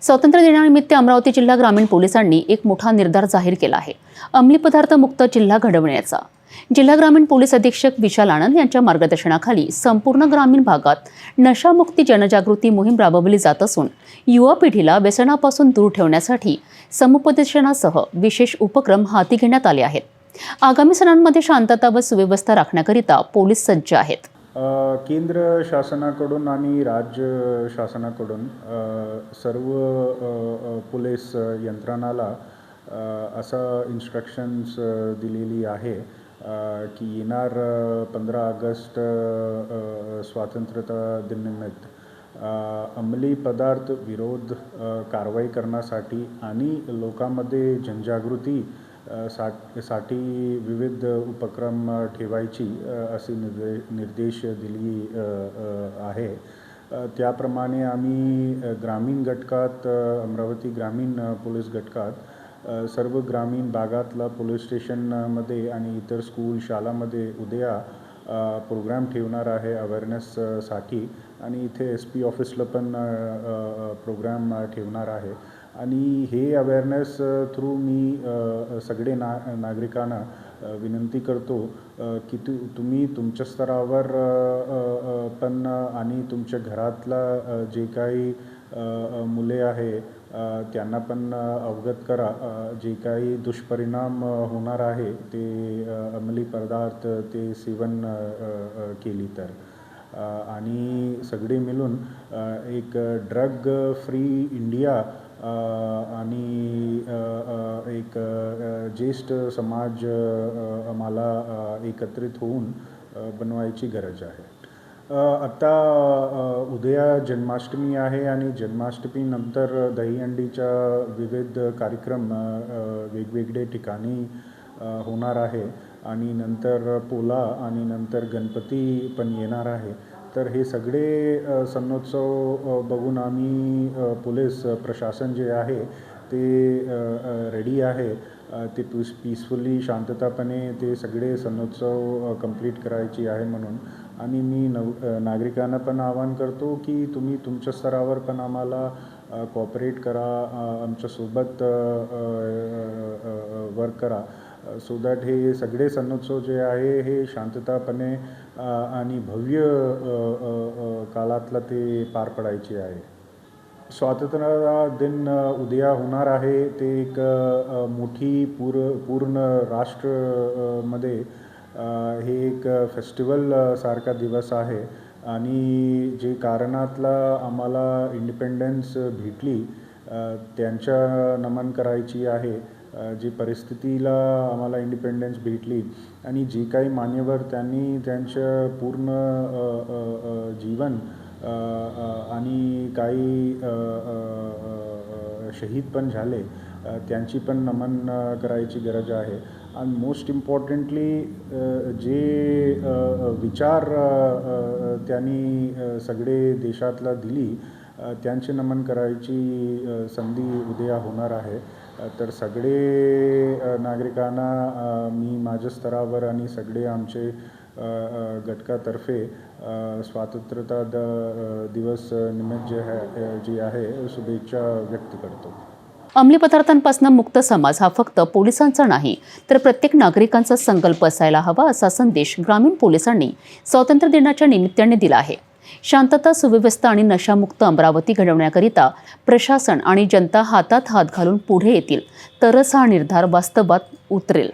स्वातंत्र्य दिनानिमित्त अमरावती जिल्हा ग्रामीण पोलिसांनी एक मोठा निर्धार जाहीर केला आहे. अंमली पदार्थ मुक्त जिल्हा घडवण्याचा. जिल्हा ग्रामीण पोलीस अधीक्षक विशाल आनंद यांच्या मार्गदर्शनाखाली संपूर्ण ग्रामीण भागात नशामुक्ती जनजागृती मोहीम राबवली जात असून युवा पिढीला व्यसनापासून दूर ठेवण्यासाठी समुपदेशनासह विशेष उपक्रम हाती घेण्यात आले आहेत. आगामी सणांमध्ये शांतता व सुव्यवस्था राखण्याकरिता पोलीस सज्ज आहेत. केंद्र शासनाकडून आणि राज्य शासनाकडून सर्व पोलीस यंत्रणाला असा इन्स्ट्रक्शन्स दिलेली आहे की येणार 15 ऑगस्ट स्वातंत्र्यता दिनानिमित्त अंमली पदार्थ विरोध कारवाई करण्यासाठी आणि लोकांमध्ये जनजागृती साठी विविध उपक्रम ठेवायची असे निर्देश दिली आहे. त्याप्रमाणे आम्ही ग्रामीण घटकात अमरावती ग्रामीण पोलीस घटकात सर्व ग्रामीण भागातला पोलीस स्टेशनमध्ये आणि इतर स्कूल शाळांमध्ये उद्या प्रोग्राम ठेवणार आहे अवेअरनेससाठी आणि इथे SP ऑफिसला पण प्रोग्राम ठेवणार आहे. आणि हे अवेअरनेस थ्रू मी सगळे नागरिकांना विनंती करतो की तुम्ही तुमच्या स्तरावर पण आणि तुमच्या घरातला जे काही मुले आहे त्यांना पण अवगत करा. जे काही दुष्परिणाम होणार आहे ते अंमली पदार्थ ते सेवन केली तर आणि सगळे मिळून एक ड्रग फ्री इंडिया आणि एक ज्येष्ठ समाज आम्हाला एकत्रित होऊन बनवायची गरज आहे. आता उद्या जन्माष्टमी आहे आणि जन्माष्टमीनंतर दहीहंडीच्या विविध कार्यक्रम वेगवेगळे ठिकाणी होणार आहे आणि नंतर पोला आणि नंतर गणपती पण येणार आहे. तर हे सगळे सणोत्सव बघून आम्ही पोलीस प्रशासन जे आहे ते रेडी आहे. ते पीसफुली शांततापणे ते सगळे सणोत्सव कंप्लीट करायची आहे म्हणून. आणि मी नागरिकांना पण आवाहन करतो की तुम्ही तुमच्या स्तरावर पण आम्हाला कॉपरेट करा, आमच्यासोबत वर्क करा सो दॅट हे सगळे सणोत्सव जे आहे हे शांततापणे आणि भव्य काळातला ते पार पडायचे आहे. स्वातंत्र्य दिन उद्या होणार आहे. ते एक मोठी पूर्ण राष्ट्रमध्ये हे एक फेस्टिवल सारखा दिवस आहे आणि जे कारणातला आम्हाला इंडिपेंडन्स भेटली त्यांच्या नमन करायची आहे. जी परिस्थितीला आम्हाला इंडिपेंडन्स भेटली आणि जे काही मान्यवर त्यांनी त्यांचं पूर्ण जीवन आणि काही शहीद पण झाले त्यांची पण नमन करायची गरज आहे. आणि मोस्ट इम्पॉर्टंटली जे विचार त्यांनी सगळे देशातला दिली त्यांचे नमन करायची संधी उद्या होणार आहे. तर सगळे नागरिकांना मी माझ्या स्तरावर आणि सगळे आमचे घटकातर्फे स्वातंत्र्यता दिवस निमित्त जे आहे शुभेच्छा व्यक्त करतो. अंमली पदार्थांपासून मुक्त समाज हा फक्त पोलिसांचा नाही तर प्रत्येक नागरिकांचा संकल्प असायला हवा असा संदेश ग्रामीण पोलिसांनी स्वातंत्र्य दिनाच्या निमित्ताने दिला आहे. शांतता, सुव्यवस्था आणि नशामुक्त अमरावती घडवण्याकरिता प्रशासन आणि जनता हातात हात घालून पुढे येतील तरच हा निर्धार वास्तवात उतरेल.